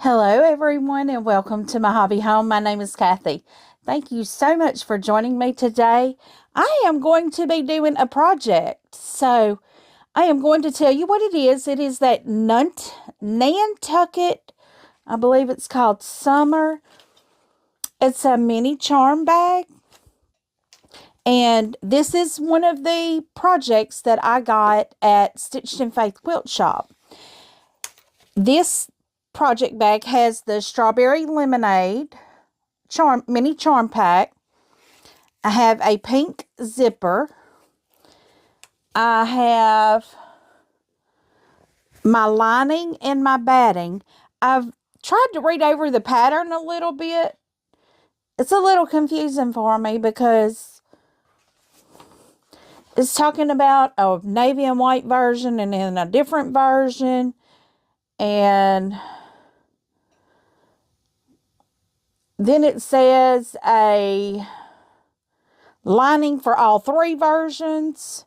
Hello everyone and welcome to my hobby home. My name is Cathy. Thank you so much for joining me today. I am going to be doing a project. So I am going to tell you what it is. It is that Nantucket, I believe it's called Summer. It's a mini charm bag. And this is one of the projects that I got at Stitched in Faith Quilt Shop. This project bag has the strawberry lemonade mini charm pack. I have a pink zipper. I have my lining and my batting. I've tried to read over the pattern a little bit. It's a little confusing for me because it's talking about a navy and white version and then a different version. And then it says a lining for all three versions.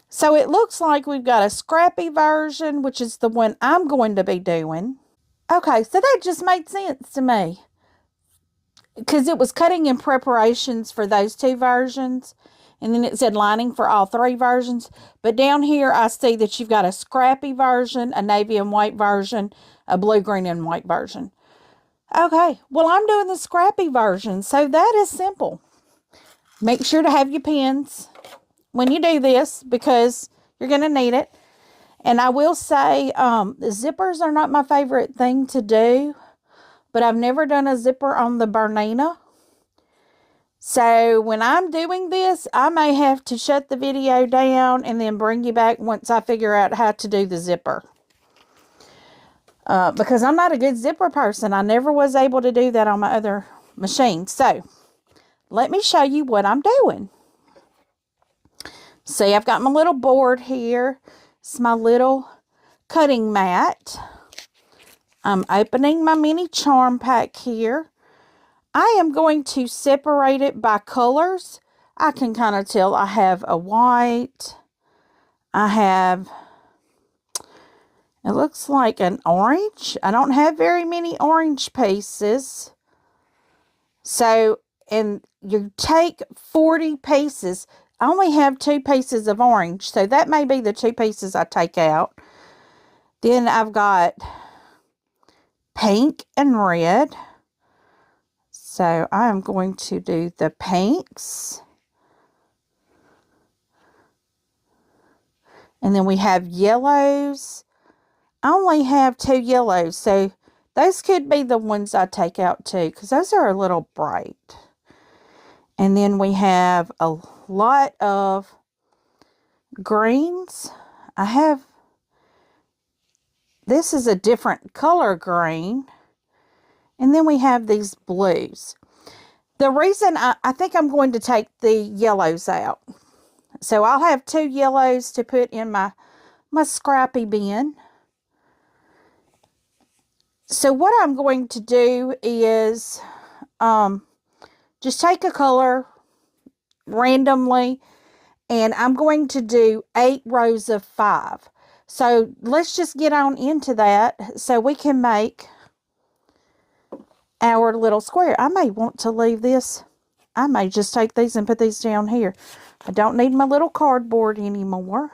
So it looks like we've got a scrappy version, which is the one I'm going to be doing. Okay, so that just made sense to me, because it was cutting in preparations for those two versions. And then it said lining for all three versions. But down here I see that you've got a scrappy version, a navy and white version, a blue, green, and white version. Okay, well, I'm doing the scrappy version, so that is simple. Make sure to have your pins when you do this because you're going to need it. And I will say the zippers are not my favorite thing to do, but I've never done a zipper on the Bernina. So when I'm doing this, I may have to shut the video down and then bring you back once I figure out how to do the zipper. Because I'm not a good zipper person. I never was able to do that on my other machine. So let me show you what I'm doing. See, I've got my little board here. It's my little cutting mat. I'm opening my mini charm pack here. I am going to separate it by colors. I can kind of tell I have a white. I have, it looks like an orange. I don't have very many orange pieces. So, and you take 40 pieces. I only have 2 pieces of orange, so that may be the 2 pieces I take out. Then I've got pink and red. So I'm going to do the pinks. And then we have yellows. I only have 2 yellows, so those could be the ones I take out too, because those are a little bright. And then we have a lot of greens. This is a different color green. And then we have these blues. The reason I think I'm going to take the yellows out. So I'll have 2 yellows to put in my scrappy bin. So what I'm going to do is just take a color randomly. And I'm going to do 8 rows of 5. So let's just get on into that so we can make our little square. I may want to leave this. I may just take these and put these down here. I don't need my little cardboard anymore.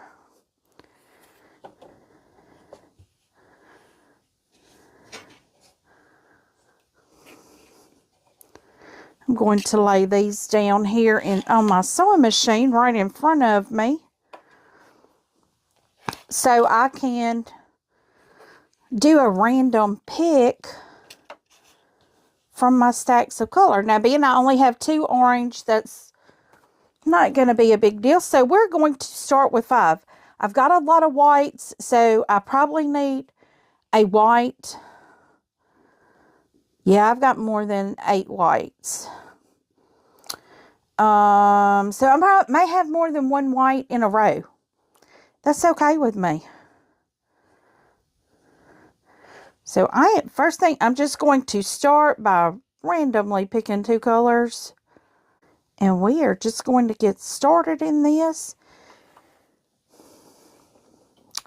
I'm going to lay these down here on my sewing machine right in front of me, so I can do a random pick from my stacks of color. Now, being I only have 2 orange, that's not going to be a big deal. So we're going to start with 5. I've got a lot of whites, so I probably need a white. Yeah, I've got more than 8 whites. So I may have more than 1 white in a row. That's okay with me. So first thing, I'm just going to start by randomly picking 2 colors. And we are just going to get started in this.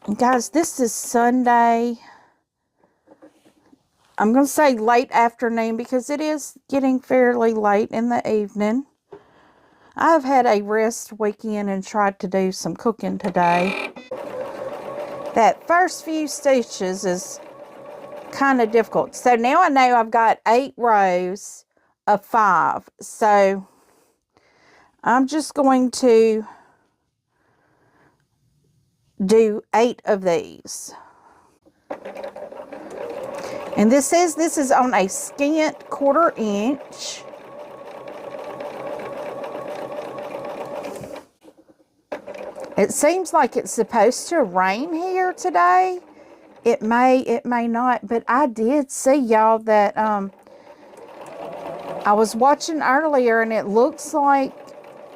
And guys, this is Sunday. I'm going to say late afternoon because it is getting fairly late in the evening. I've had a rest weekend and tried to do some cooking today. That first few stitches is kind of difficult. So now I know I've got 8 rows of 5. So I'm just going to do 8 of these. And this says this is on a scant 1/4 inch. It seems like it's supposed to rain here today. It may not, but I did see, y'all, that I was watching earlier and it looks like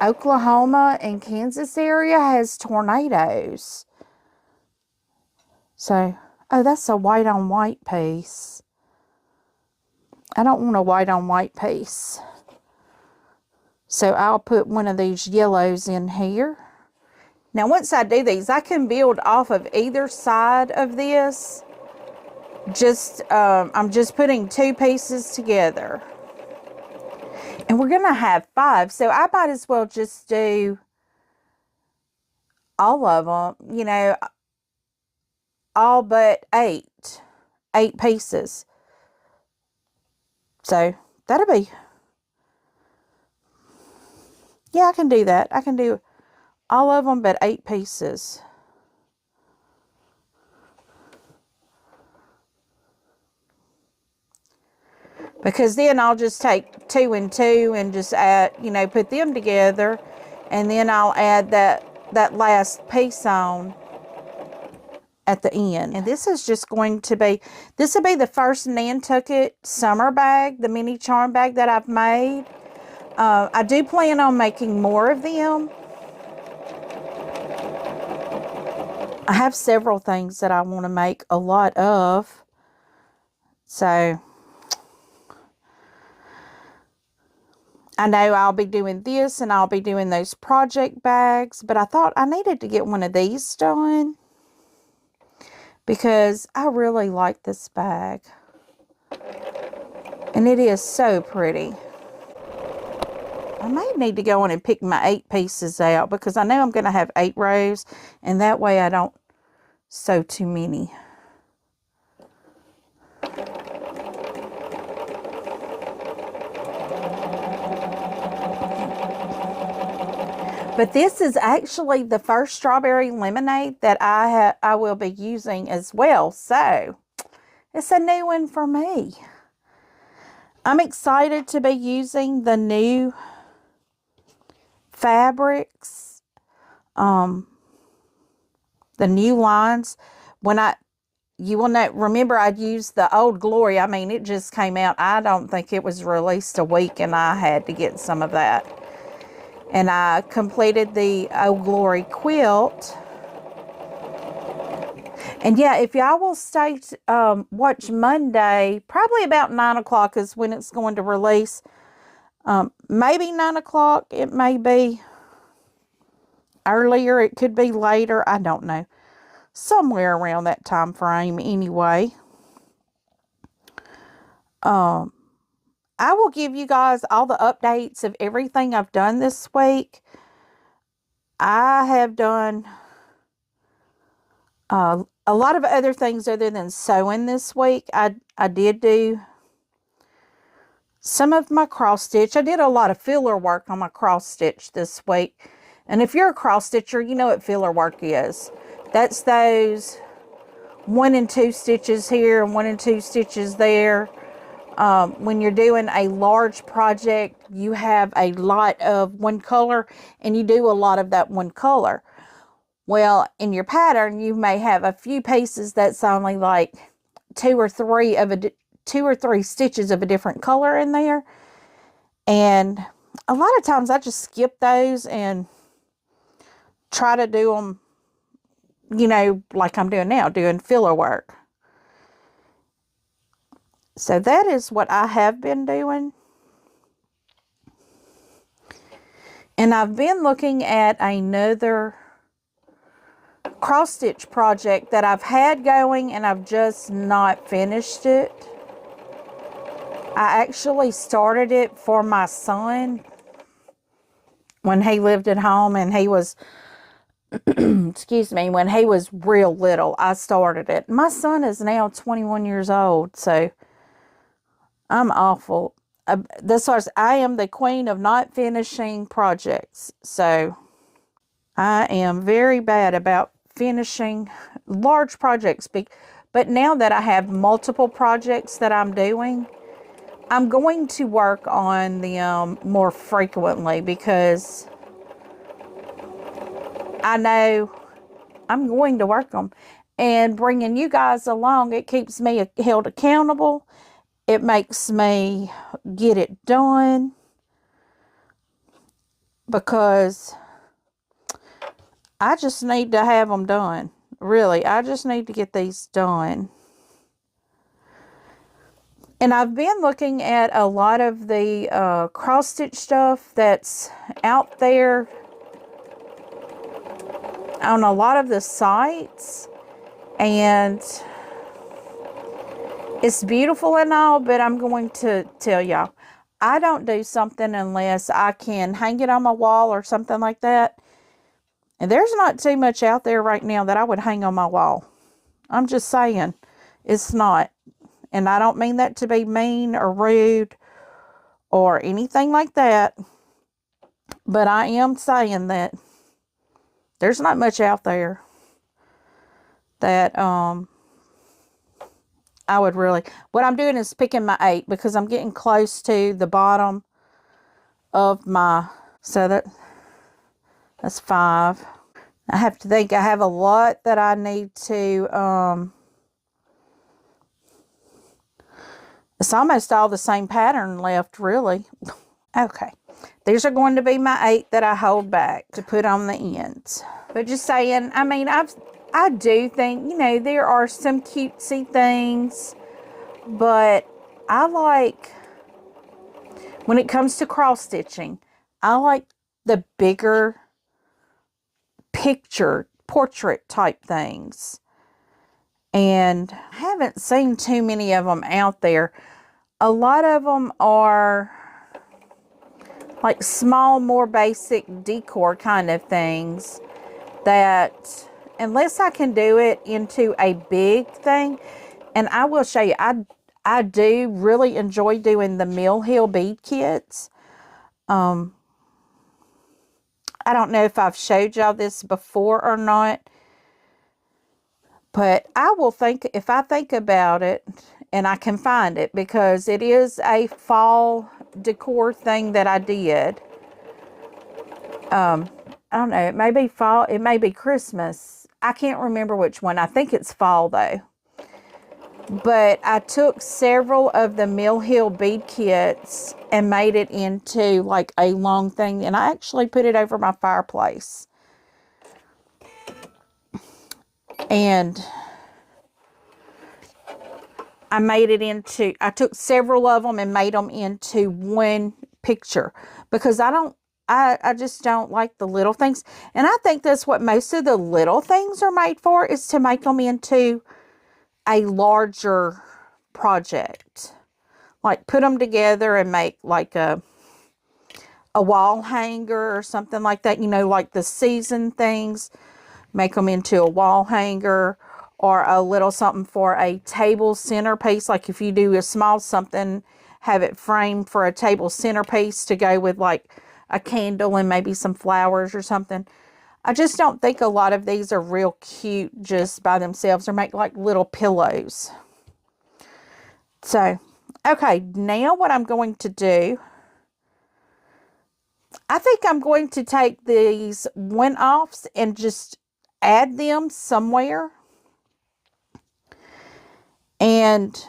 Oklahoma and Kansas area has tornadoes. So, oh, that's a white on white piece. I don't want a white on white piece. So I'll put one of these yellows in here. Now, once I do these, I can build off of either side of this. I'm just putting 2 pieces together. And we're going to have 5. So I might as well just do all of them, you know, all but 8 pieces. So that'll be, yeah, I can do that. I can do all of them but 8 pieces. Because then I'll just take 2 and 2 and just add, you know, put them together. And then I'll add that last piece on at the end. And this is just going to be, this will be the first Nantucket summer bag, the mini charm bag that I've made. I do plan on making more of them. I have several things that I want to make a lot of. So I know I'll be doing this and I'll be doing those project bags, but I thought I needed to get one of these done because I really like this bag. And it is so pretty. I may need to go in and pick my 8 pieces out because I know I'm going to have 8 rows, and that way I don't sew too many. But this is actually the first strawberry lemonade that I will be using as well. So it's a new one for me. I'm excited to be using the new fabrics, the new lines. You will not remember I'd used the Old Glory. I mean, it just came out. I don't think it was released a week, and I had to get some of that. And I completed the Old Glory quilt. And yeah, if y'all will stay, watch Monday, probably about 9 o'clock is when it's going to release. Maybe 9 o'clock. It may be earlier. It could be later. I don't know. Somewhere around that time frame anyway. I will give you guys all the updates of everything I've done this week. I have done a lot of other things other than sewing this week. I did do some of my cross stitch. I did a lot of filler work on my cross stitch this week. And if you're a cross stitcher, you know what filler work is. That's those 1 and 2 stitches here and 1 and 2 stitches there. When you're doing a large project, you have a lot of one color and you do a lot of that one color. Well, in your pattern, you may have a few pieces that's only like 2 or 3 stitches of a different color in there. And a lot of times I just skip those and try to do them, you know, like I'm doing now, doing filler work. So that is what I have been doing. And I've been looking at another cross stitch project that I've had going and I've just not finished it. I actually started it for my son when he lived at home, and he was, excuse me, when he was real little, I started it. My son is now 21 years old, so I'm awful. I am the queen of not finishing projects, so I am very bad about finishing large projects. But now that I have multiple projects that I'm doing, I'm going to work on them more frequently, because I know I'm going to work them. And bringing you guys along, it keeps me held accountable. It makes me get it done, because I just need to have them done. Really, I just need to get these done. And I've been looking at a lot of the cross-stitch stuff that's out there on a lot of the sites. And it's beautiful and all, but I'm going to tell y'all, I don't do something unless I can hang it on my wall or something like that. And there's not too much out there right now that I would hang on my wall. I'm just saying, it's not. And I don't mean that to be mean or rude or anything like that. But I am saying that there's not much out there that I would really... What I'm doing is picking my 8, because I'm getting close to the bottom of my... So that's 5. I have to think. I have a lot that I need to... It's almost all the same pattern left, really. Okay. These are going to be my 8 that I hold back to put on the ends. But just saying, I mean, I do think, you know, there are some cutesy things, but I like, when it comes to cross stitching, I like the bigger picture, portrait type things. And I haven't seen too many of them out there. A lot of them are like small, more basic decor kind of things that, unless I can do it into a big thing, and I will show you, I do really enjoy doing the Mill Hill bead kits. I don't know if I've showed y'all this before or not, but I will think, if I think about it and I can find it, because it is a fall decor thing that I did. I don't know, it may be fall, it may be Christmas. I can't remember which one. I think it's fall though. But I took several of the Mill Hill bead kits and made it into like a long thing. And I actually put it over my fireplace. And I made it into, I took several of them and made them into one picture. Because I just don't like the little things. And I think that's what most of the little things are made for, is to make them into a larger project. Like put them together and make like a wall hanger or something like that. You know, like the season things. Make them into a wall hanger, or a little something for a table centerpiece. Like if you do a small something, have it framed for a table centerpiece to go with like a candle and maybe some flowers or something. I just don't think a lot of these are real cute just by themselves, or make like little pillows. So, okay, now what I'm going to do, I think I'm going to take these one-offs and just add them somewhere. And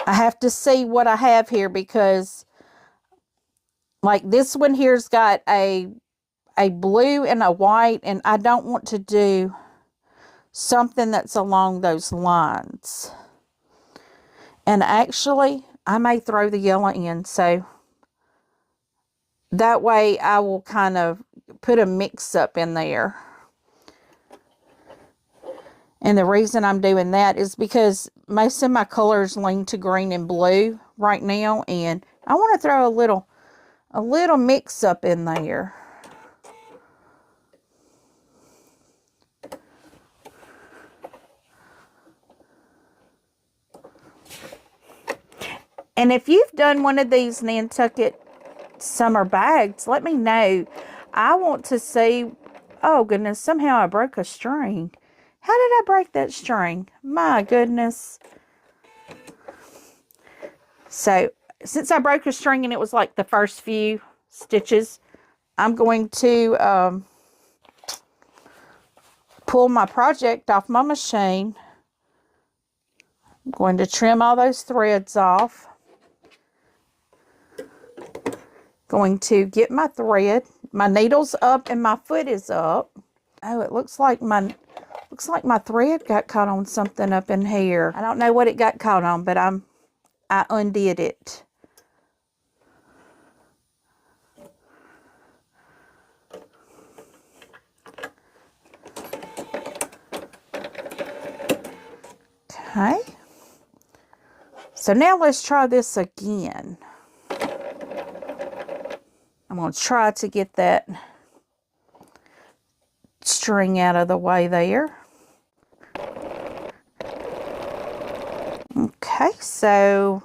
I have to see what I have here, because like this one here's got a blue and a white, and I don't want to do something that's along those lines. And actually, I may throw the yellow in, so that way I will kind of put a mix up in there. And the reason I'm doing that is because most of my colors lean to green and blue right now, and I want to throw a little mix up in there. And if you've done one of these Nantucket summer bags, let me know. I want to see. Oh goodness, somehow I broke a string. How did I break that string? My goodness. So since I broke a string and it was like the first few stitches, I'm going to pull my project off my machine. I'm going to trim all those threads off. Going to get my thread. My needle's up and my foot is up. Oh, it looks like my thread got caught on something up in here. I don't know what it got caught on, but I undid it. Okay. So now let's try this again. I'm going to try to get that string out of the way there. Okay, so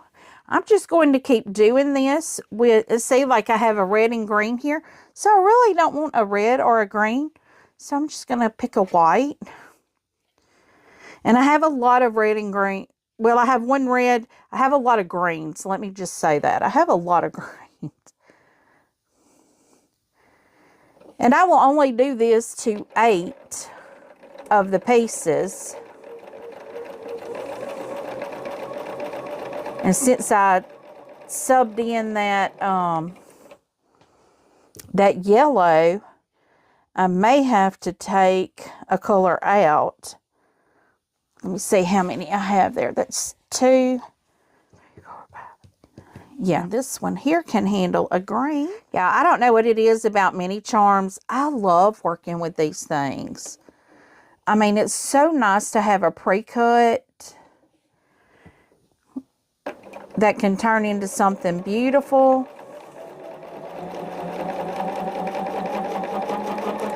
I'm just going to keep doing this with, see, like I have a red and green here. So I really don't want a red or a green. So I'm just going to pick a white. And I have a lot of red and green. Well, I have one red. I have a lot of greens. Let me just say that. I have a lot of greens. And I will only do this to 8 of the pieces. And since I subbed in that that yellow, I may have to take a color out. Let me see how many I have there. That's 2, 3, 4, 5. Yeah, this one here can handle a green. Yeah, I don't know what it is about mini charms. I love working with these things. I mean, it's so nice to have a pre-cut that can turn into something beautiful.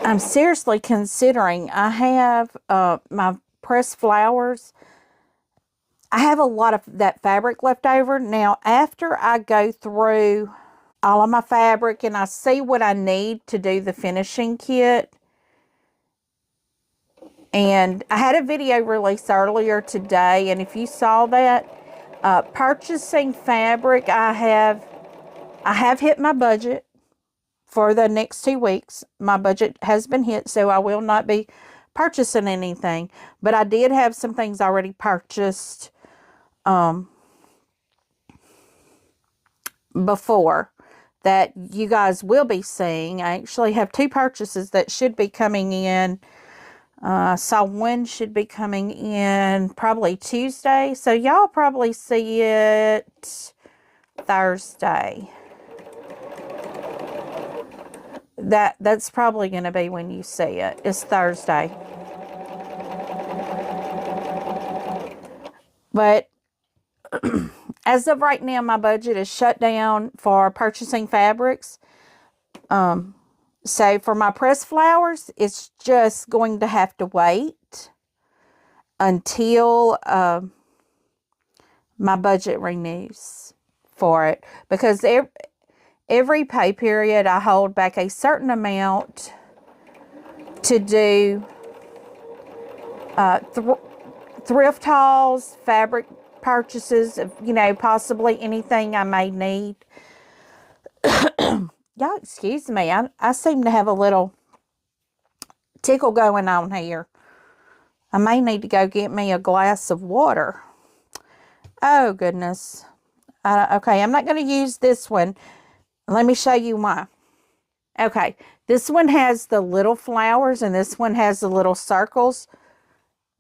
I'm seriously considering, I have my pressed flowers. I have a lot of that fabric left over. Now, after I go through all of my fabric and I see what I need to do the finishing kit, and I had a video released earlier today, and if you saw that, purchasing fabric, I have hit my budget for the next 2 weeks. My budget has been hit, so I will not be purchasing anything. But I did have some things already purchased before that you guys will be seeing. I actually have 2 purchases that should be coming in. So one should be coming in probably Tuesday. So y'all probably see it Thursday. That's probably going to be when you see it. It's Thursday. But as of right now, my budget is shut down for purchasing fabrics. So for my pressed flowers, it's just going to have to wait until my budget renews for it. Because every pay period, I hold back a certain amount to do thrift hauls, fabric purchases, you know, possibly anything I may need. Y'all excuse me, I seem to have a little tickle going on here. I may need to go get me a glass of water. Oh, goodness. Okay, I'm not going to use this one. Let me show you why. Okay, this one has the little flowers and this one has the little circles.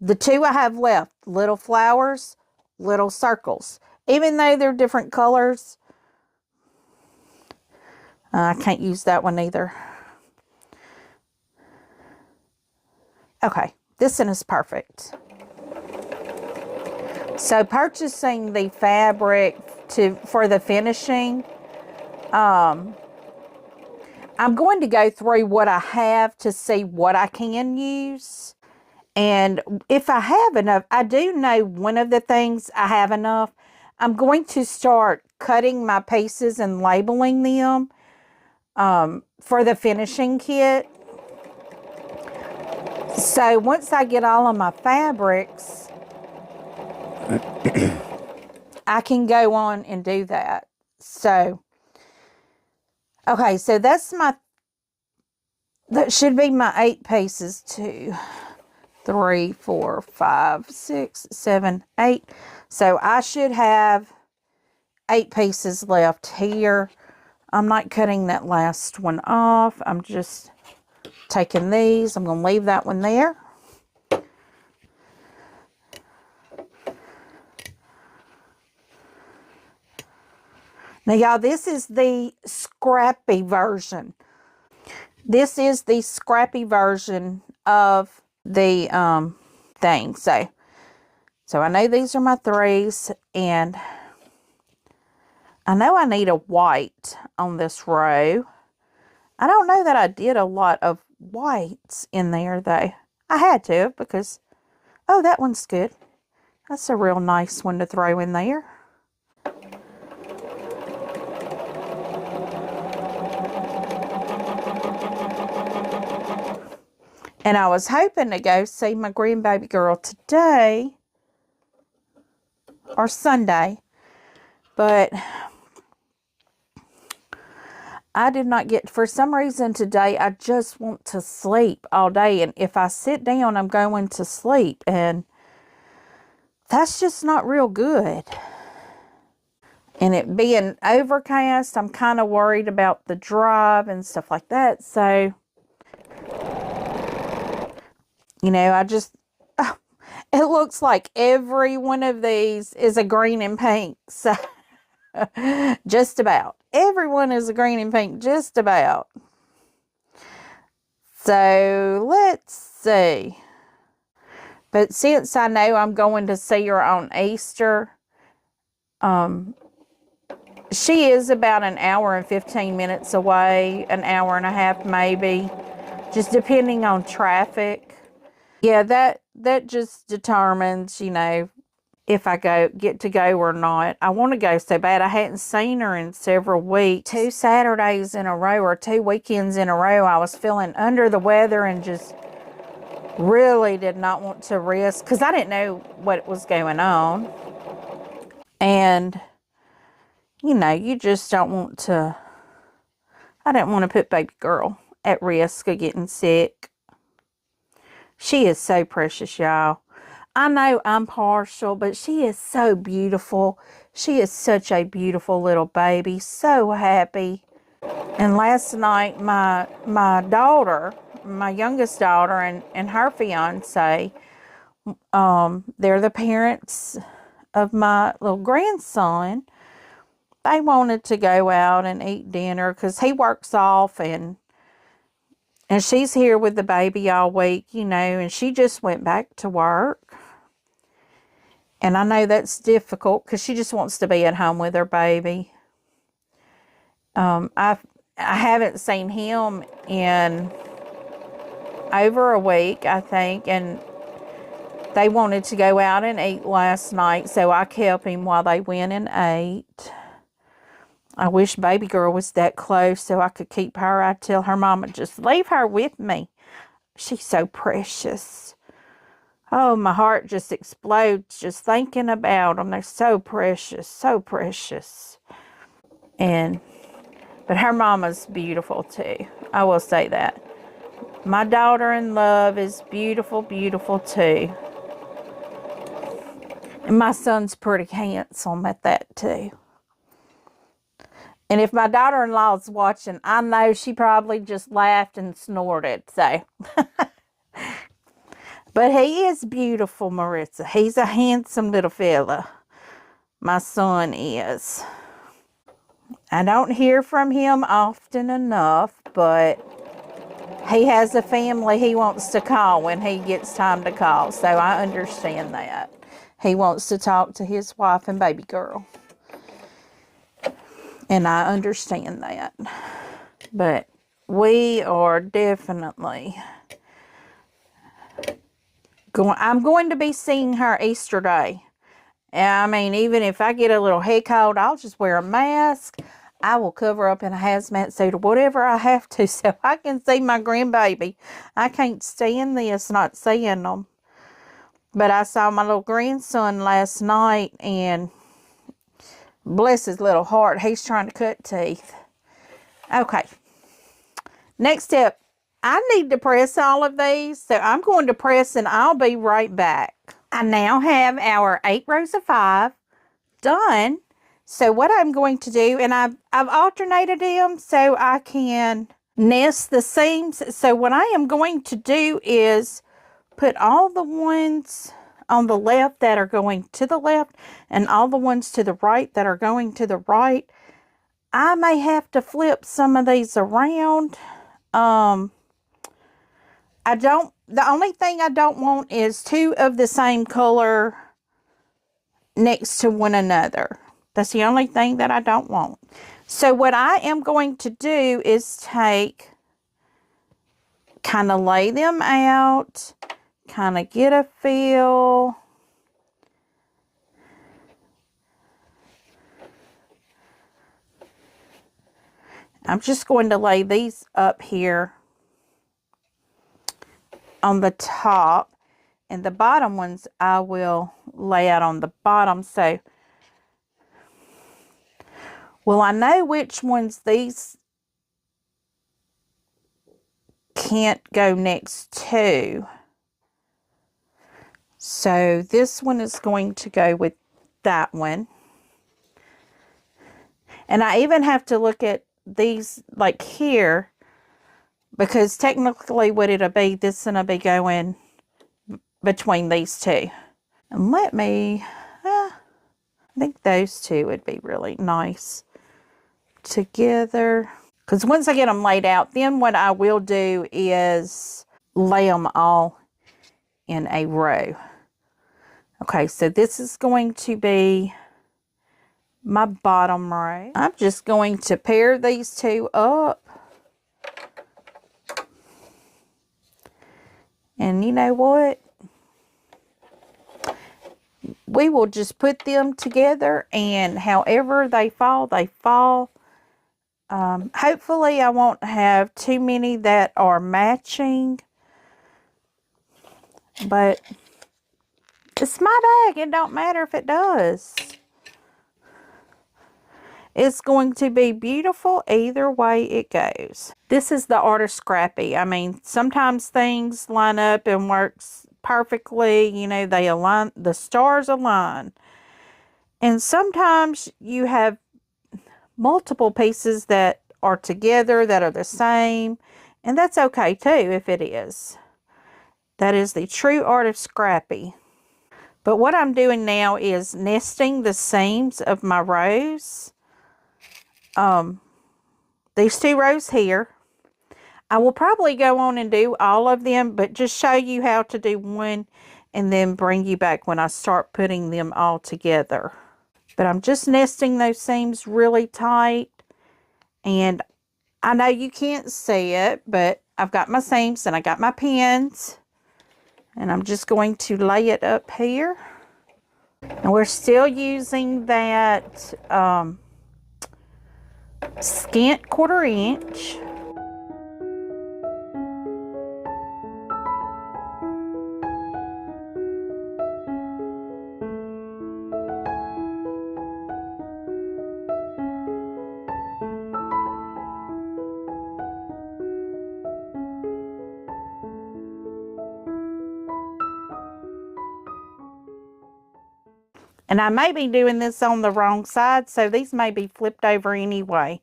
The 2 I have left, little flowers, little circles. Even though they're different colors, I can't use that one either. Okay, this one is perfect. So purchasing the fabric for the finishing, I'm going to go through what I have to see what I can use. And if I have enough, I do know one of the things I have enough. I'm going to start cutting my pieces and labeling them for the finishing kit. So once I get all of my fabrics, I can go on and do that. So, okay, so that should be my 8 pieces. 2, 3, 4, 5, 6, 7, 8. So I should have 8 pieces left here. I'm not cutting that last one off. I'm just taking these. I'm going to leave that one there. Now, y'all, this is the scrappy version. This is the scrappy version of the thing. So I know these are my 3s, and I know I need a white on this row. I don't know that I did a lot of whites in there, though. I had to because, oh, that one's good. That's a real nice one to throw in there. And I was hoping to go see my grandbaby girl today or Sunday, but I did not get, for some reason today, I just want to sleep all day. And if I sit down, I'm going to sleep. And that's just not real good. And it being overcast, I'm kind of worried about the drive and stuff like that. So, you know, it looks like every one of these is a green and pink. So, just about. Everyone is a green and pink, just about. So, let's see. But since I know I'm going to see her on Easter, she is about an hour and 15 minutes away, an hour and a half maybe, just depending on traffic. Yeah, that just determines, you know, if I get to go or not. I want to go so bad. I hadn't seen her in several weeks. 2 Saturdays in a row or 2 weekends in a row, I was feeling under the weather and just really did not want to risk, because I didn't know what was going on. And, you know, you just don't want to, I didn't want to put baby girl at risk of getting sick. She is so precious, y'all. I know I'm partial, but she is so beautiful. She is such a beautiful little baby. So happy. And last night, my daughter, my youngest daughter, and her fiance, they're the parents of my little grandson. They wanted to go out and eat dinner because he works off, and she's here with the baby all week, you know, and she just went back to work. And I know that's difficult because she just wants to be at home with her baby. I haven't seen him in over a week, I think, and they wanted to go out and eat last night, so I kept him while they went and ate. I wish baby girl was that close so I could keep her. I tell her mama, just leave her with me. She's so precious. Oh, my heart just explodes just thinking about them. They're so precious, so precious. But her mama's beautiful too. I will say that. My daughter in love is beautiful, beautiful too. And my son's pretty handsome at that too. And if my daughter-in-law is watching, I know she probably just laughed and snorted. So, but he is beautiful, Maritza. He's a handsome little fella. My son is. I don't hear from him often enough, but he has a family he wants to call when he gets time to call. So I understand that. He wants to talk to his wife and baby girl. And I understand that. But we are definitely I'm going to be seeing her Easter Day. I mean, even if I get a little head cold, I'll just wear a mask. I will cover up in a hazmat suit or whatever I have to so I can see my grandbaby. I can't stand this not seeing them. But I saw my little grandson last night, and bless his little heart, he's trying to cut teeth. Okay. Next step, I need to press all of these. So I'm going to press and I'll be right back. I now have our 8 rows of 5 done. So what I'm going to do, and I've alternated them so I can nest the seams. So what I am going to do is put all the ones on the left that are going to the left and all the ones to the right that are going to the right. I may have to flip some of these around. The only thing I don't want is 2 of the same color next to one another. That's the only thing that I don't want. So what I am going to do is kind of lay them out, kind of get a feel. I'm just going to lay these up here on the top, and the bottom ones I will lay out on the bottom. So, well, I know which ones these can't go next to. So this one is going to go with that one. And I even have to look at these like here, because technically what it'll be, this is going to be going between these two. And let me, I think those two would be really nice together. Because once I get them laid out, then what I will do is lay them all in a row. Okay, so this is going to be my bottom row. I'm just going to pair these two up. And you know what? We will just put them together, and however they fall, they fall. Hopefully I won't have too many that are matching. But it's my bag. It don't matter if it does. It's going to be beautiful either way it goes. This is the art of Scrappy. I mean, sometimes things line up and works perfectly. You know, they align, the stars align. And sometimes you have multiple pieces that are together that are the same. And that's okay too if it is. That is the true art of Scrappy. But what I'm doing now is nesting the seams of my rows. These 2 rows here. I will probably go on and do all of them, but just show you how to do one and then bring you back when I start putting them all together. But I'm just nesting those seams really tight. And I know you can't see it, but I've got my seams and I got my pins. And I'm just going to lay it up here. And we're still using that scant 1/4 inch. And I may be doing this on the wrong side, so these may be flipped over anyway.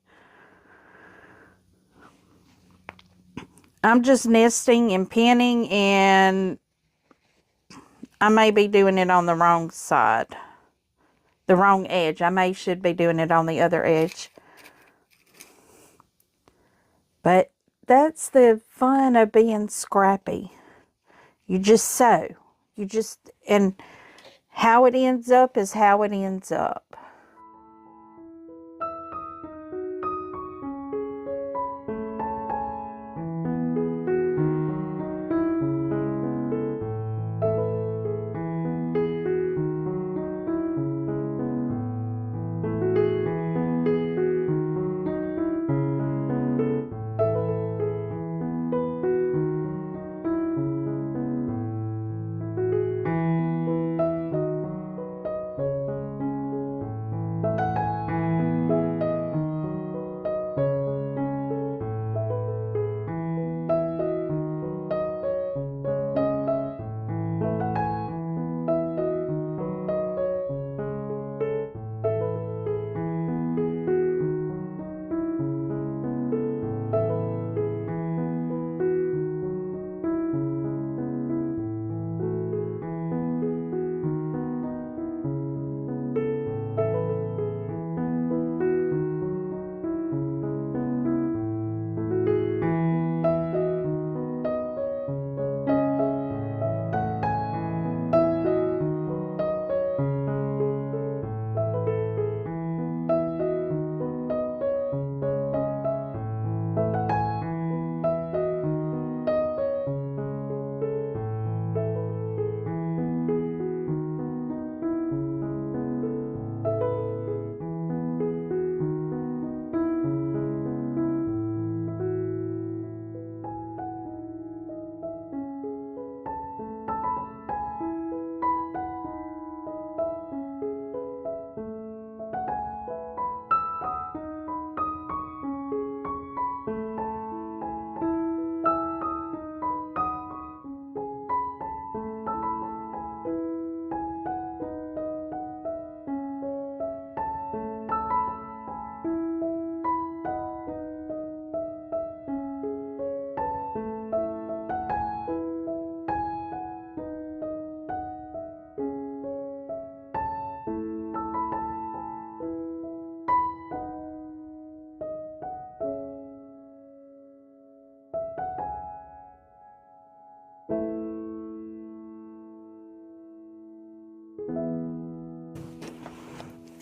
I'm just nesting and pinning, and I may be doing it on the wrong side. The wrong edge. should be doing it on the other edge. But that's the fun of being scrappy. You just sew. And how it ends up is how it ends up.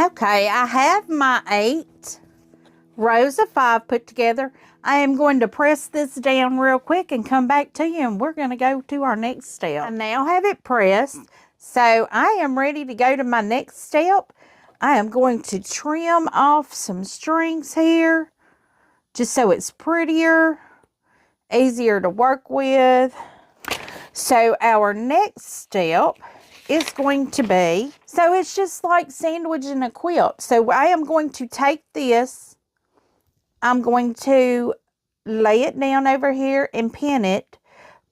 Okay, I have my 8 rows of 5 put together. I am going to press this down real quick and come back to you, and we're going to go to our next step. I now have it pressed, so I am ready to go to my next step. I am going to trim off some strings here, just so it's prettier, easier to work with. So our next step is going to be, so it's just like sandwiching a quilt. So I am going to take this, I'm going to lay it down over here and pin it,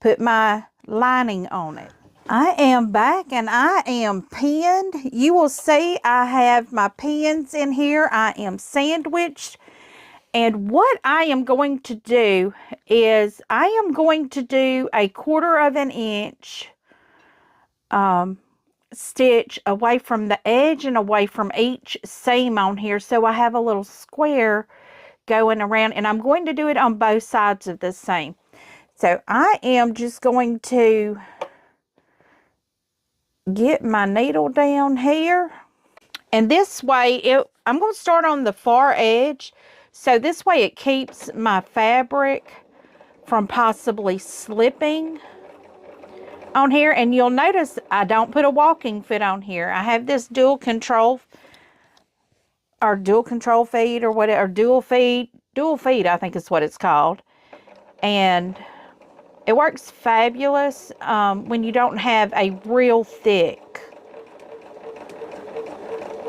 put my lining on it. I am back and I am pinned. You will see I have my pins in here. I am sandwiched. And what I am going to do is I am going to do a 1/4 of an inch stitch away from the edge and away from each seam on here. So I have a little square going around, and I'm going to do it on both sides of the seam. So I am just going to get my needle down here, and this way I'm going to start on the far edge, so this way it keeps my fabric from possibly slipping on here. And you'll notice I don't put a walking foot on here. I have this dual control feet or whatever, dual feet I think is what it's called, and it works fabulous when you don't have a real thick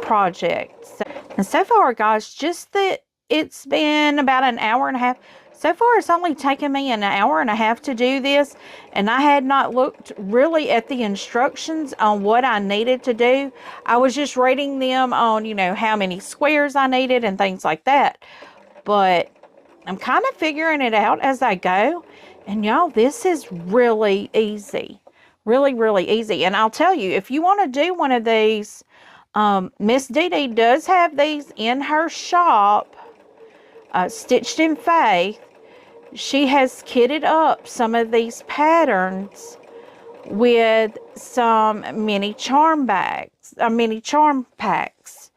project. And so far, guys, just that it's been about an hour and a half. So far, it's only taken me an hour and a half to do this, and I had not looked really at the instructions on what I needed to do. I was just reading them on, you know, how many squares I needed and things like that. But I'm kind of figuring it out as I go. And y'all, this is really easy. Really, really easy. And I'll tell you, if you want to do one of these, Miss Dee Dee does have these in her shop, Stitched in Faith. She has kitted up some of these patterns with some mini charm bags, mini charm packs.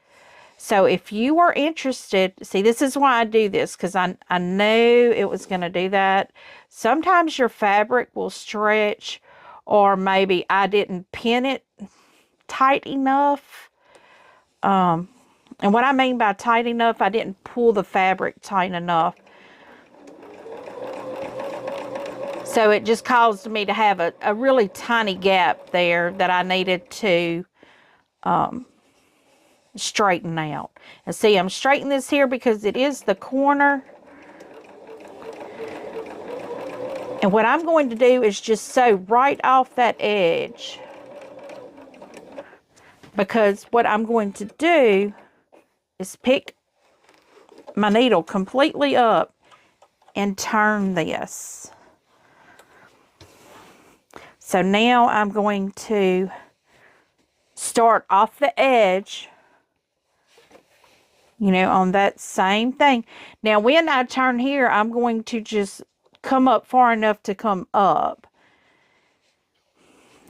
So if you are interested, see, this is why I do this, because I knew it was going to do that. Sometimes your fabric will stretch, or maybe I didn't pin it tight enough. And what I mean by tight enough, I didn't pull the fabric tight enough. So it just caused me to have a really tiny gap there that I needed to straighten out. And see, I'm straightening this here because it is the corner. And what I'm going to do is just sew right off that edge. Because what I'm going to do is pick my needle completely up and turn this. So now I'm going to start off the edge, you know, on that same thing. Now when I turn here, I'm going to just come up far enough to come up.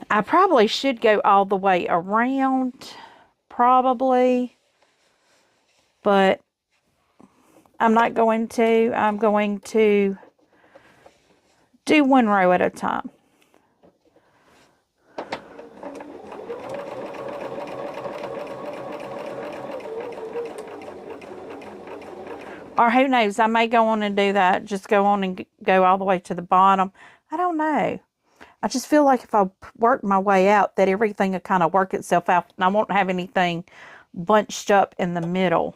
I probably should go all the way around, probably, but I'm not going to. I'm going to do one row at a time. Or who knows, I may go on and do that. Just go on and go all the way to the bottom. I don't know. I just feel like if I work my way out, that everything will kind of work itself out. And I won't have anything bunched up in the middle.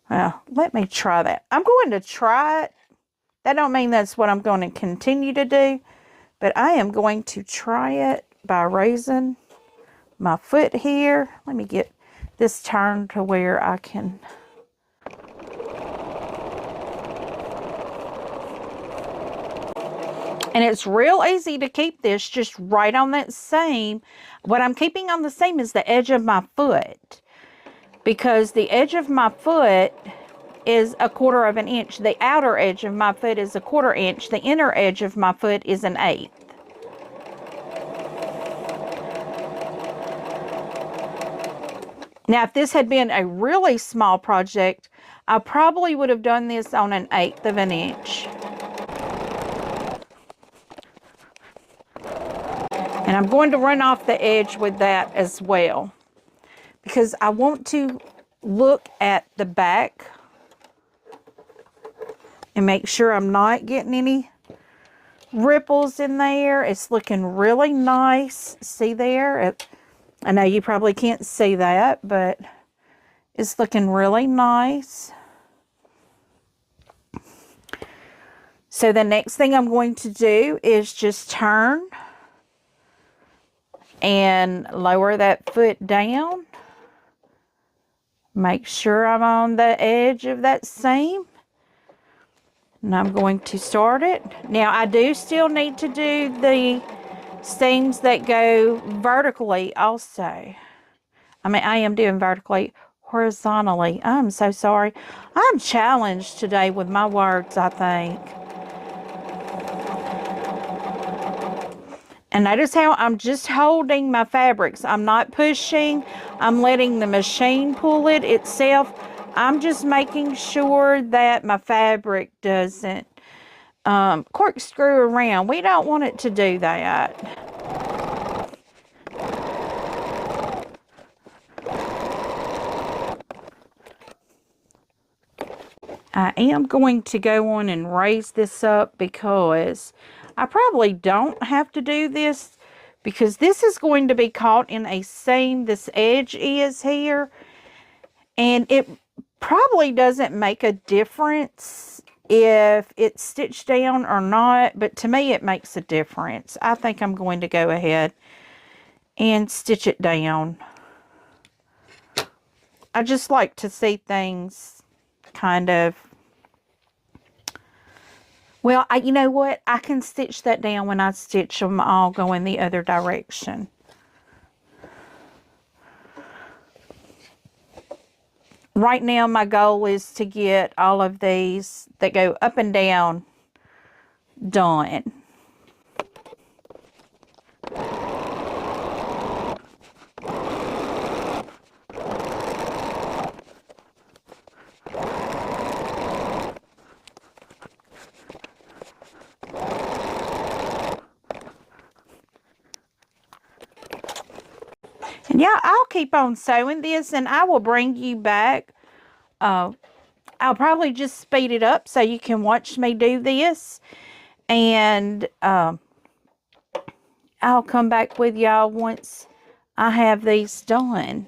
Well, let me try that. I'm going to try it. That don't mean that's what I'm going to continue to do. But I am going to try it by raising my foot here. Let me get this turned to where I can. And it's real easy to keep this just right on that seam. What I'm keeping on the seam is the edge of my foot, because the edge of my foot is 1/4 of an inch. The outer edge of my foot is 1/4 inch. The inner edge of my foot is 1/8. Now, if this had been a really small project, I probably would have done this on 1/8 of an inch. And I'm going to run off the edge with that as well, because I want to look at the back and make sure I'm not getting any ripples in there. It's looking really nice. See there? I know you probably can't see that, but it's looking really nice. So the next thing I'm going to do is just turn and lower that foot down. Make sure I'm on the edge of that seam. And I'm going to start it. Now I do still need to do the seams that go vertically also. I mean, I am doing vertically, horizontally. I'm so sorry. I'm challenged today with my words, I think. And notice how I'm just holding my fabrics. I'm not pushing. I'm letting the machine pull it itself. I'm just making sure that my fabric doesn't corkscrew around. We don't want it to do that. I am going to go on and raise this up because I probably don't have to do this, because this is going to be caught in a seam. This edge is here, and it probably doesn't make a difference if it's stitched down or not, but to me it makes a difference. I think I'm going to go ahead and stitch it down. I just like to see things kind of, well, you know what? I can stitch that down when I stitch them all going the other direction. Right now my goal is to get all of these that go up and down done. And yeah, I'll keep on sewing this and I will bring you back. I'll probably just speed it up so you can watch me do this. And I'll come back with y'all once I have these done.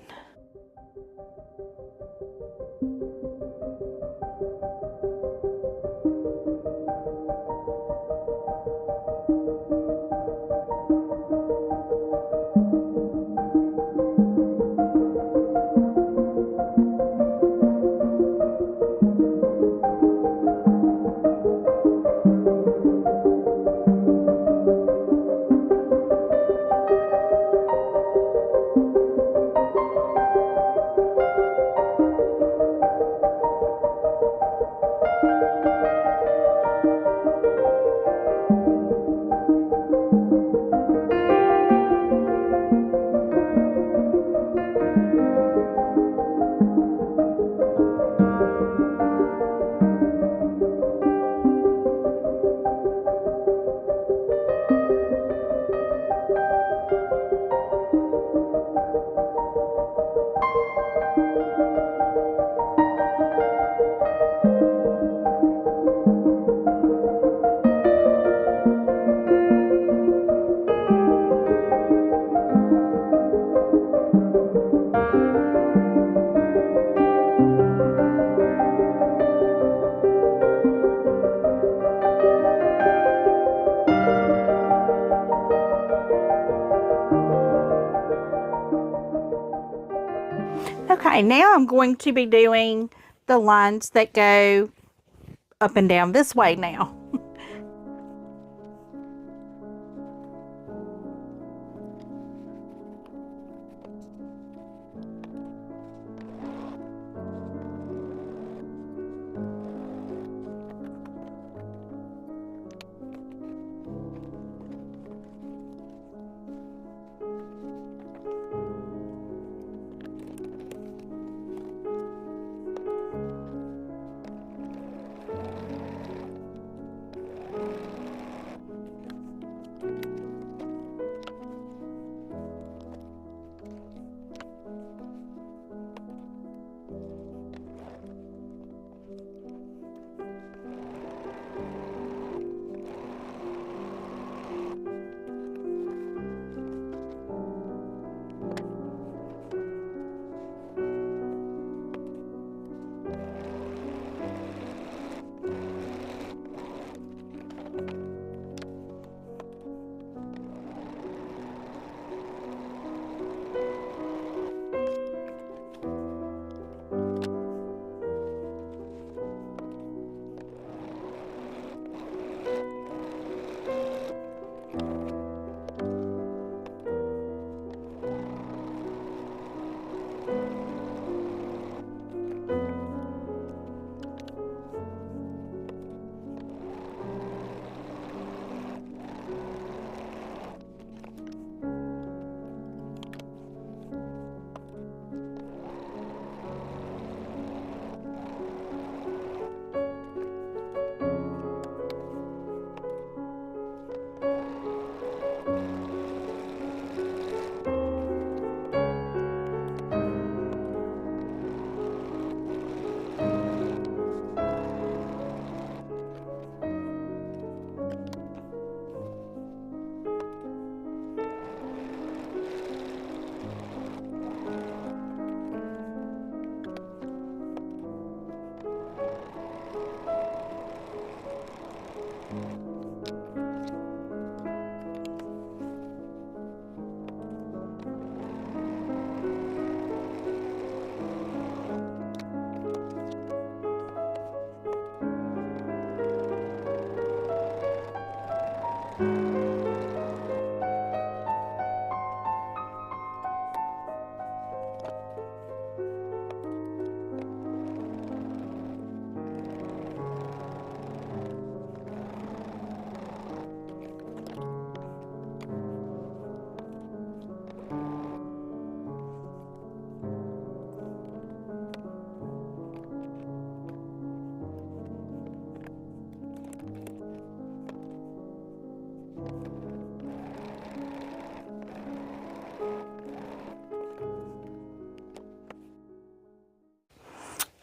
Okay, now I'm going to be doing the lines that go up and down this way now.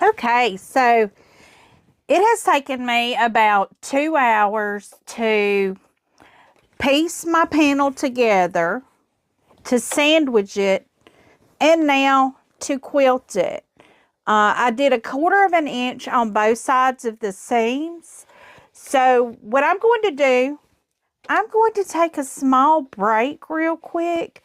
Okay, so it has taken me about 2 hours to piece my panel together, to sandwich it, and now to quilt it. I did 1/4 inch on both sides of the seams. So what I'm going to do, I'm going to take a small break real quick,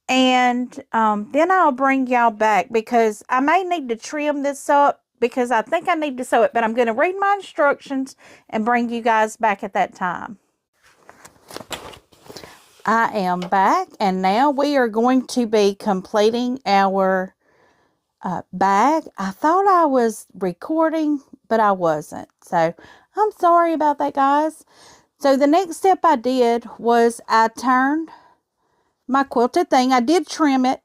and then I'll bring y'all back because I may need to trim this up because I think I need to sew it, but I'm going to read my instructions and bring you guys back at that time. I am back, and now we are going to be completing our bag. I thought I was recording, but I wasn't. So I'm sorry about that, guys. So the next step I did was I turned my quilted thing. I did trim it,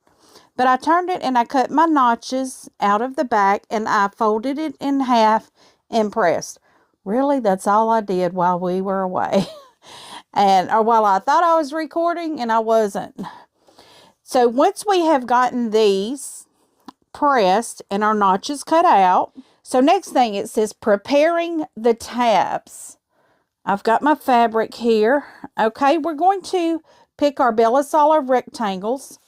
but I turned it and I cut my notches out of the back and I folded it in half and pressed. Really, that's all I did while we were away. Or while I thought I was recording and I wasn't. So once we have gotten these pressed and our notches cut out, so next thing it says preparing the tabs. I've got my fabric here. Okay, we're going to pick our Bella Sola rectangles.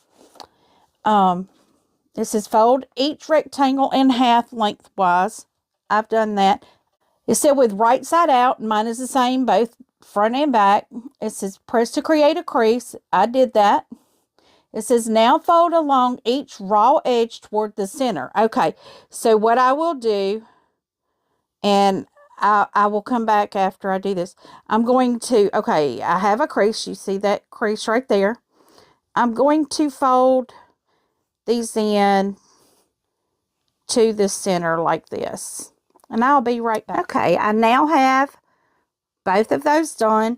This is fold each rectangle in half lengthwise. I've done that. It said with right side out. Mine is the same, both front and back. It says press to create a crease. I did that. It says now fold along each raw edge toward the center. Okay, so what I will do, and I will come back after I do this. I'm going to, okay, I have a crease. You see that crease right there. I'm going to fold these in to the center like this. And I'll be right back. Okay, I now have both of those done.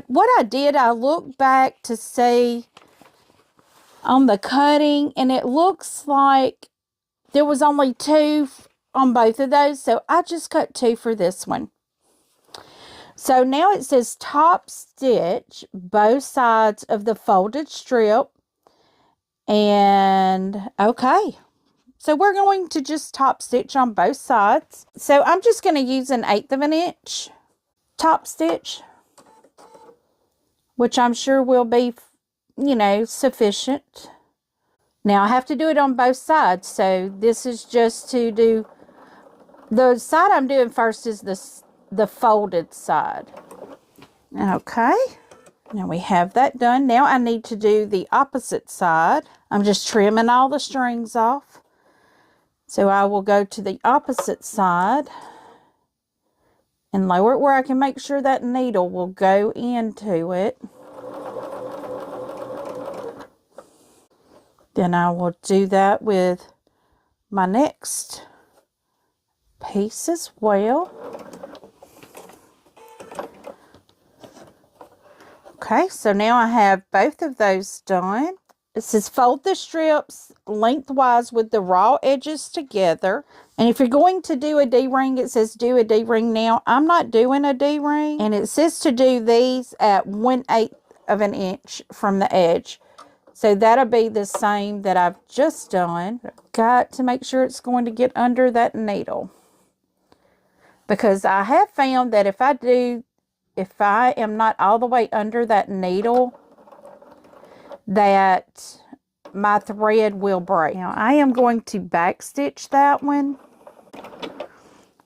What I did, I looked back to see on the cutting, and it looks like there was only 2 on both of those, so I just cut 2 for this one. So now it says top stitch both sides of the folded strip, and okay, so we're going to just top stitch on both sides. So I'm just going to use an 1/8 inch top stitch, which I'm sure will be, you know, sufficient. Now I have to do it on both sides, so this is just to do, the side I'm doing first is the folded side. Okay, now we have that done. Now I need to do the opposite side. I'm just trimming all the strings off. So I will go to the opposite side and lower it where I can make sure that needle will go into it. Then I will do that with my next piece as well. Okay, so now I have both of those done. It says fold the strips lengthwise with the raw edges together. And if you're going to do a D-ring, it says do a D-ring now. I'm not doing a D-ring. And it says to do these at 1/8 of an inch from the edge. So that'll be the same that I've just done. Got to make sure it's going to get under that needle. Because I have found that if I am not all the way under that needle, that my thread will break. Now I am going to back stitch that one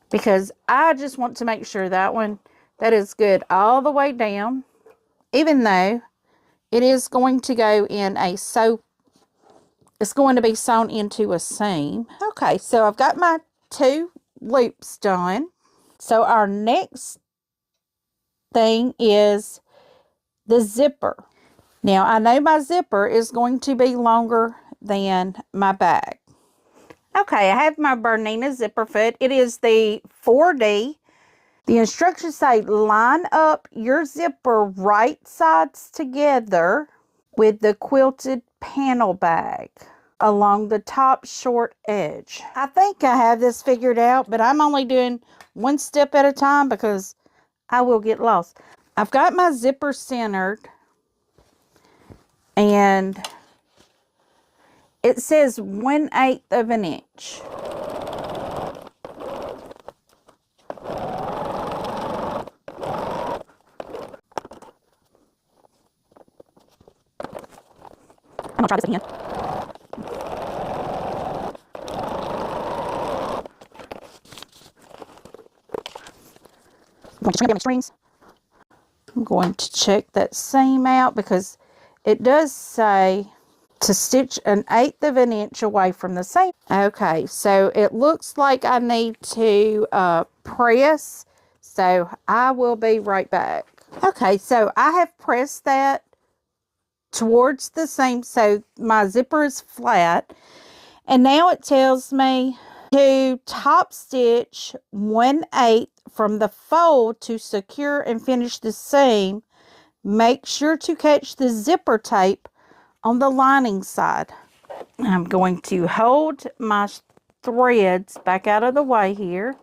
because I just want to make sure that is good all the way down, even though it is going to go in it's going to be sewn into a seam. Okay, so I've got my 2 loops done. So our next thing is the zipper. Now, I know my zipper is going to be longer than my bag. Okay, I have my Bernina zipper foot. It is the 4D. The instructions say line up your zipper right sides together with the quilted panel bag along the top short edge. I think I have this figured out, but I'm only doing one step at a time because I will get lost. I've got my zipper centered. And it says 1/8 of an inch. I'm gonna try this again. I'm going to trim down my strings. I'm going to check that seam out because it does say to stitch 1/8 of an inch away from the seam. Okay, so it looks like I need to press, so I will be right back. Okay, so I have pressed that towards the seam so my zipper is flat, and now it tells me to top stitch 1/8 from the fold to secure and finish the seam. Make sure to catch the zipper tape on the lining side. I'm going to hold my threads back out of the way here.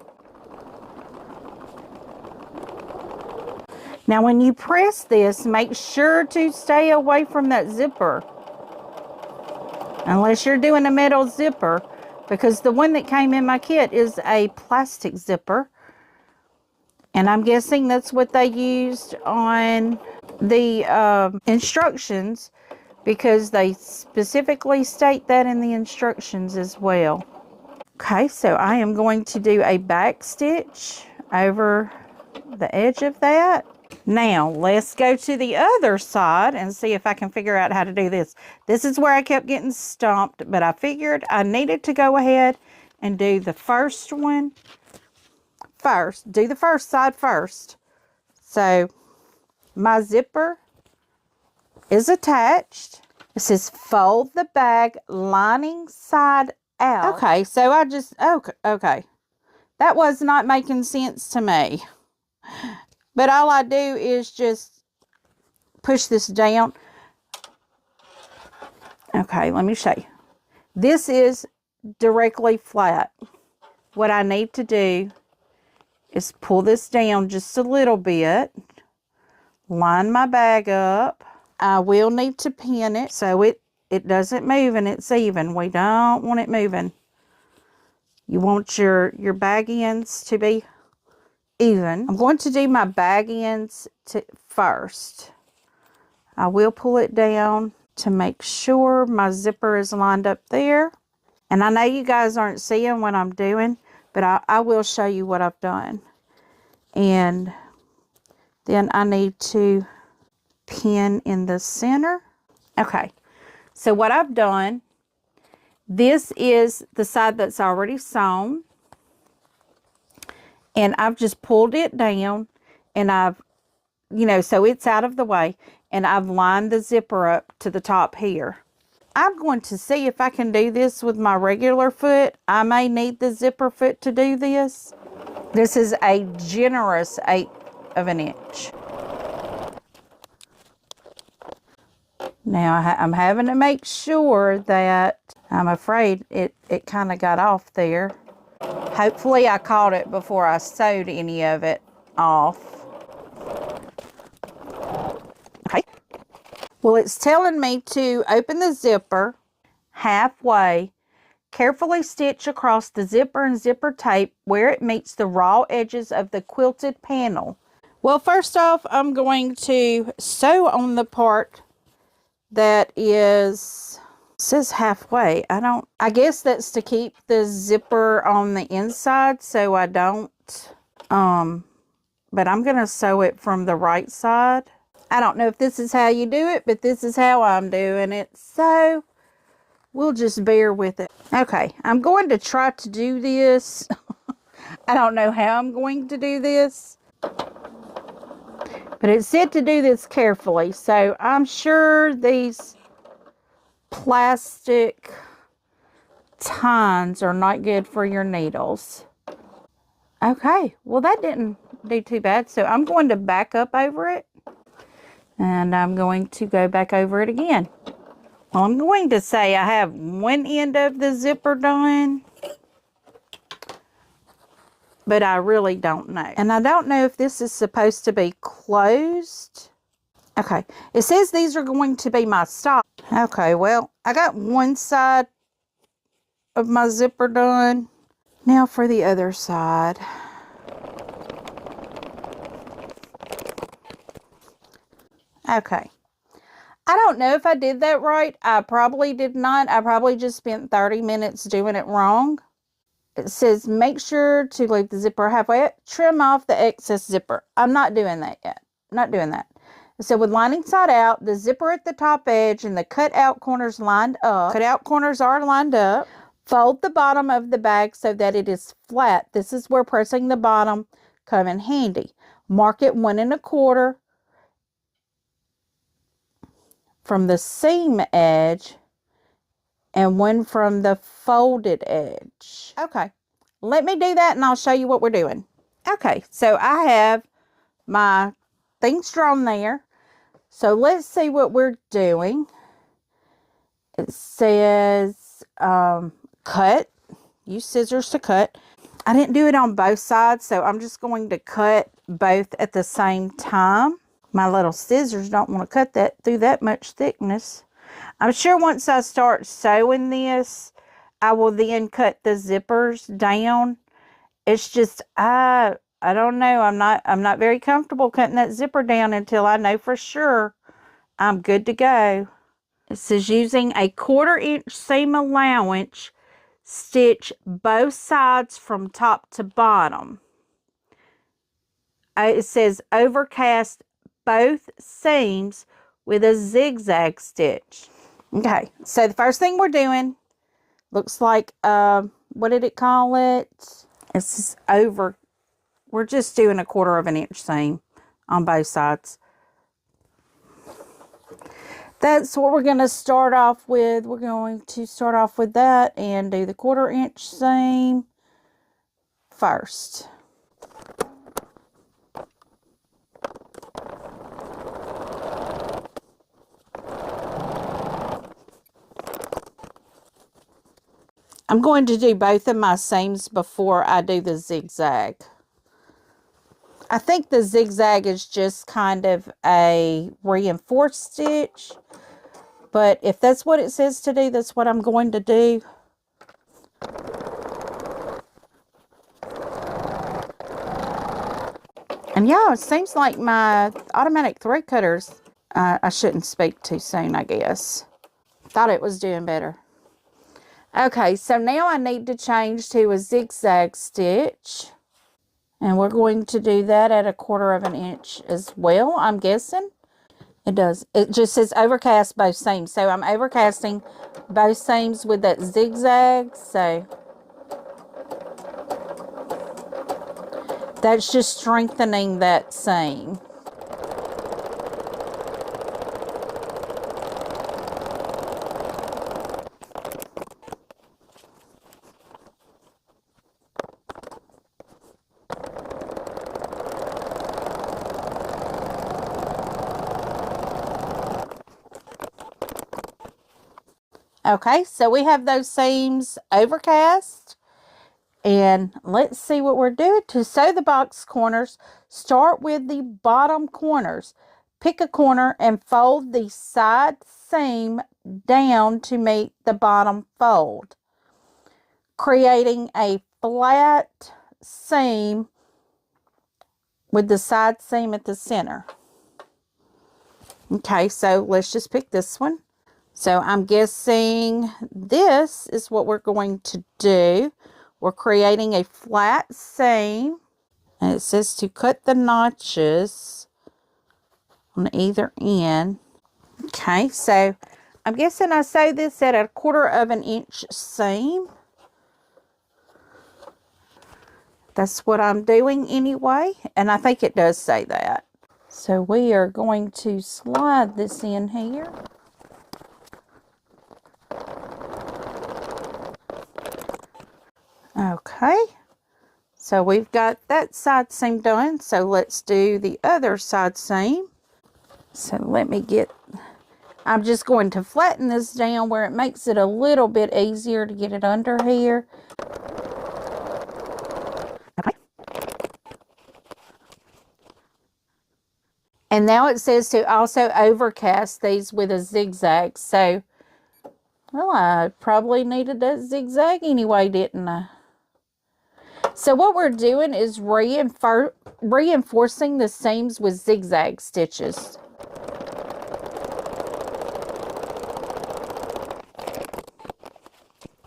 Now when you press this, make sure to stay away from that zipper. Unless you're doing a metal zipper, because the one that came in my kit is a plastic zipper. And I'm guessing that's what they used on the instructions, because they specifically state that in the instructions as well. Okay, so I am going to do a back stitch over the edge of that. Now, let's go to the other side and see if I can figure out how to do this. This is where I kept getting stumped, but I figured I needed to go ahead and do the first one first. Do the first side first. So, my zipper is attached. It says fold the bag lining side out. Okay, so I just, okay. That was not making sense to me. But all I do is just push this down. Okay, let me show you. This is directly flat. What I need to do is pull this down just a little bit. Line my bag up. I will need to pin it so it doesn't move and it's even. We don't want it moving. You want your bag ends to be even. I'm going to do my bag ends first. I will pull it down to make sure my zipper is lined up there. And I know you guys aren't seeing what I'm doing, but I will show you what I've done. And then I need to pin in the center. Okay, so what I've done, this is the side that's already sewn. And I've just pulled it down and I've, so it's out of the way. And I've lined the zipper up to the top here. I'm going to see if I can do this with my regular foot. I may need the zipper foot to do this. This is a generous 1/8 of an inch. Now I'm having to make sure that, I'm afraid it kind of got off there. Hopefully I caught it before I sewed any of it off. Okay. Well, it's telling me to open the zipper halfway, carefully stitch across the zipper and zipper tape where it meets the raw edges of the quilted panel. Well, first off, I'm going to sew on the part that says halfway. I guess that's to keep the zipper on the inside so I don't, but I'm going to sew it from the right side. I don't know if this is how you do it, but this is how I'm doing it. So we'll just bear with it. Okay, I'm going to try to do this. I don't know how I'm going to do this, but it said to do this carefully. So I'm sure these plastic tines are not good for your needles. Okay, well that didn't do too bad. So I'm going to back up over it. And I'm going to go back over it again. Well, I'm going to say I have one end of the zipper done, but I really don't know. And I don't know if this is supposed to be closed. Okay, it says these are going to be my stop. Okay, well, I got one side of my zipper done. Now for the other side. Okay, I don't know if I did that right. I probably did not. I probably just spent 30 minutes doing it wrong. It says make sure to leave the zipper halfway up, trim off the excess zipper. I'm not doing that yet. Not doing that. So with lining side out, the zipper at the top edge and the cut out corners lined up. Cut out corners are lined up. Fold the bottom of the bag so that it is flat. This is where pressing the bottom come in handy. Mark it 1 1/4 from the seam edge and 1 from the folded edge. Okay, let me do that and I'll show you what we're doing. Okay, so I have my things drawn there. So let's see what we're doing. It says cut. Use scissors to cut. I didn't do it on both sides, so I'm just going to cut both at the same time. My little scissors don't want to cut that through that much thickness. I'm sure once I start sewing this, I will then cut the zippers down. It's just I don't know. I'm not very comfortable cutting that zipper down until I know for sure I'm good to go. It says using a 1/4 inch seam allowance, stitch both sides from top to bottom. It says overcast both seams with a zigzag stitch. Okay, so the first thing we're doing looks like, what did it call it? It's over. We're just doing a 1/4 inch seam on both sides. That's what we're going to start off with. We're going to start off with that and do the 1/4 inch seam first. I'm going to do both of my seams before I do the zigzag. I think the zigzag is just kind of a reinforced stitch, but if that's what it says to do, that's what I'm going to do. And yeah, it seems like my automatic thread cutters, I shouldn't speak too soon, I guess. Thought it was doing better. Okay, so now I need to change to a zigzag stitch. And we're going to do that at a 1/4 inch as well, I'm guessing. It does. It just says overcast both seams. So I'm overcasting both seams with that zigzag. So that's just strengthening that seam. Okay, so we have those seams overcast. And let's see what we're doing. To sew the box corners, start with the bottom corners. Pick a corner and fold the side seam down to meet the bottom fold, creating a flat seam with the side seam at the center. Okay, so let's just pick this one. So I'm guessing this is what we're going to do. We're creating a flat seam, and it says to cut the notches on either end. Okay, so I'm guessing I sew this at a 1/4 inch seam. That's what I'm doing anyway, and I think it does say that. So we are going to slide this in here. Okay, so we've got that side seam done, so let's do the other side seam. So let me get, I'm just going to flatten this down where it makes it a little bit easier to get it under here. Okay. And now it says to also overcast these with a zigzag. So, well, I probably needed that zigzag anyway, didn't I? So what we're doing is reinforcing the seams with zigzag stitches.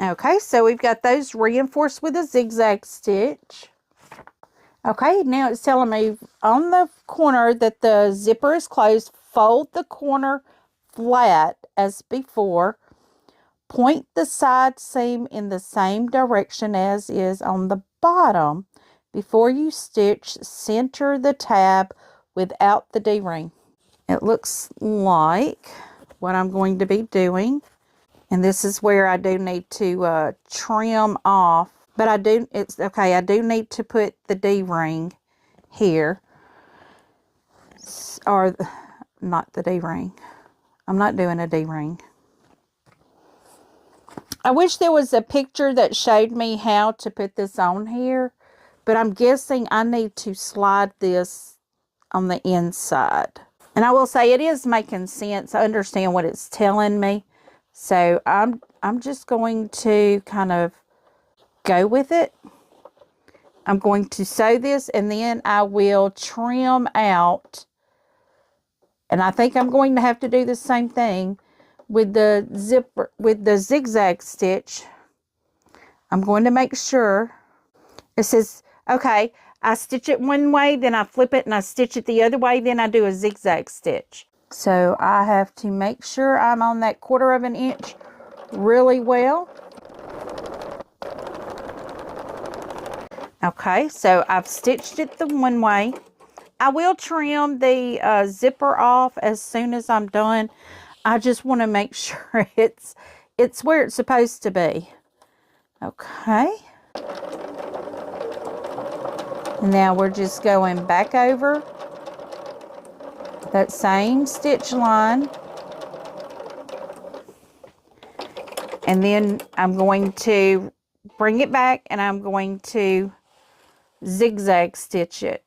Okay, so we've got those reinforced with a zigzag stitch. Okay, now it's telling me on the corner that the zipper is closed. Fold the corner flat as before. Point the side seam in the same direction as is on the bottom. Before you stitch, center the tab without the D-ring. It looks like what I'm going to be doing. And this is where I do need to trim off. But I do need to put the D-ring here. Or, not the D-ring. I'm not doing a D-ring. I wish there was a picture that showed me how to put this on here, but I'm guessing I need to slide this on the inside. And I will say it is making sense. I understand what it's telling me. So I'm just going to kind of go with it. I'm going to sew this and then I will trim out. And I think I'm going to have to do the same thing with the zipper, with the zigzag stitch. I'm going to make sure it says, okay, I stitch it one way, then I flip it and I stitch it the other way, then I do a zigzag stitch. So I have to make sure I'm on that 1/4 of an inch really well. Okay, so I've stitched it the one way. I will trim the zipper off as soon as I'm done. I just want to make sure it's where it's supposed to be. Okay. Now we're just going back over that same stitch line. And then I'm going to bring it back and I'm going to zigzag stitch it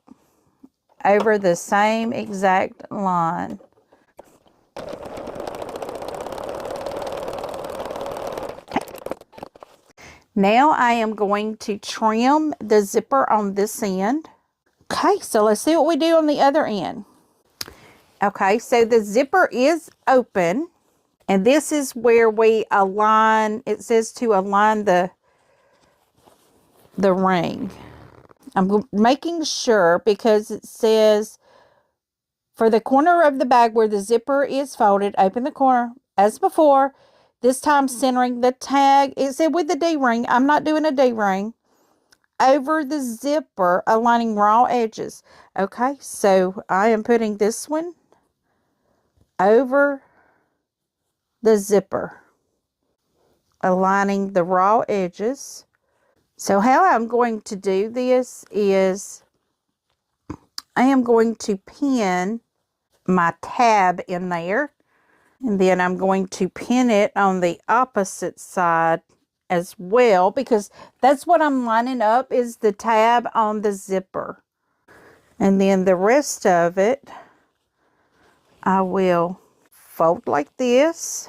over the same exact line. Now I am going to trim the zipper on this end. Okay, so let's see what we do on the other end. Okay, so the zipper is open, and this is where we align. It says to align the ring. I'm making sure because it says for the corner of the bag where the zipper is folded, open the corner as before. This time centering the tag. It said with the D-ring. I'm not doing a D-ring. Over the zipper, aligning raw edges. Okay, so I am putting this one over the zipper, aligning the raw edges. So how I'm going to do this is I am going to pin my tab in there. And then I'm going to pin it on the opposite side as well, because that's what I'm lining up is the tab on the zipper. And then the rest of it, I will fold like this,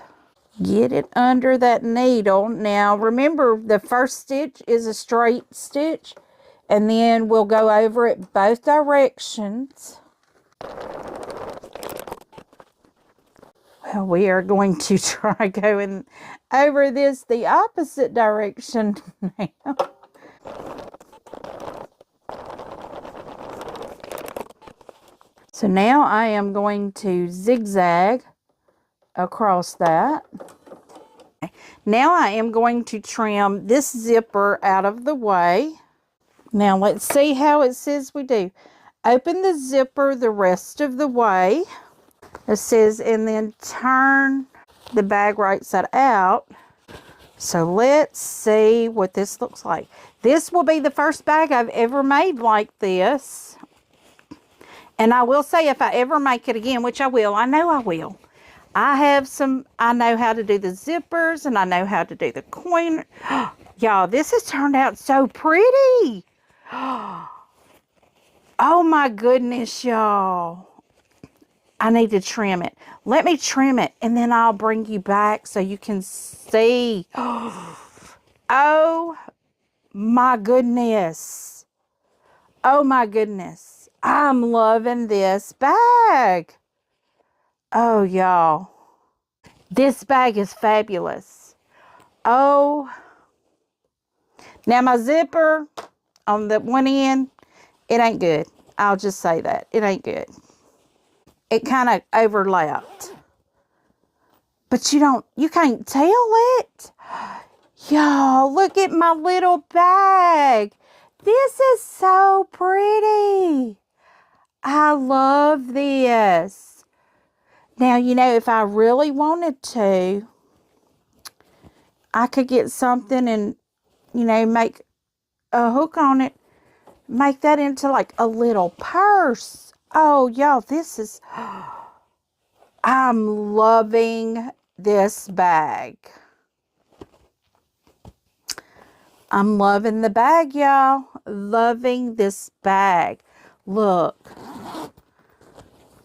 get it under that needle. Now remember, the first stitch is a straight stitch, and then we'll go over it both directions. Well, we are going to try going over this the opposite direction now. So now I am going to zigzag across that. Now I am going to trim this zipper out of the way. Now let's see how it says we do. Open the zipper the rest of the way. It says, and then turn the bag right side out. So let's see what this looks like. This will be the first bag I've ever made like this. And I will say, if I ever make it again, which I will, I know I will. I know how to do the zippers, and I know how to do the coin. Y'all, this has turned out so pretty. Oh my goodness, y'all. I need to trim it. Let me trim it, and then I'll bring you back so you can see. Oh my goodness. Oh my goodness. I'm loving this bag. Oh, y'all. This bag is fabulous. Oh Now my zipper on the one end, it ain't good. I'll just say that. It ain't good. It kind of overlapped. But you can't tell it. Y'all, look at my little bag. This is so pretty. I love this. Now, if I really wanted to, I could get something and, make a hook on it. Make that into like a little purse. Oh, y'all, I'm loving this bag. I'm loving the bag, y'all. Loving this bag. Look.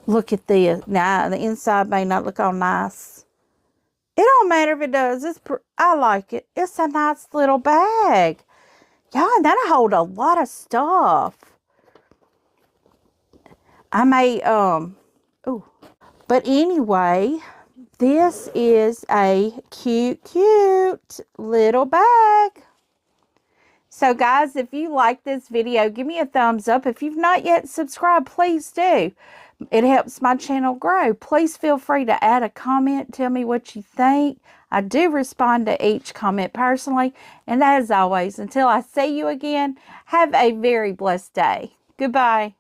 Look at this. Now, the inside may not look all nice. It don't matter if it does. I like it. It's a nice little bag. Y'all, and that'll hold a lot of stuff. I may, But anyway, this is a cute little bag. So guys, if you like this video, give me a thumbs up. If you've not yet subscribed, please do. It helps my channel grow. Please feel free to add a comment. Tell me what you think. I do respond to each comment personally. And as always, until I see you again, have a very blessed day. Goodbye.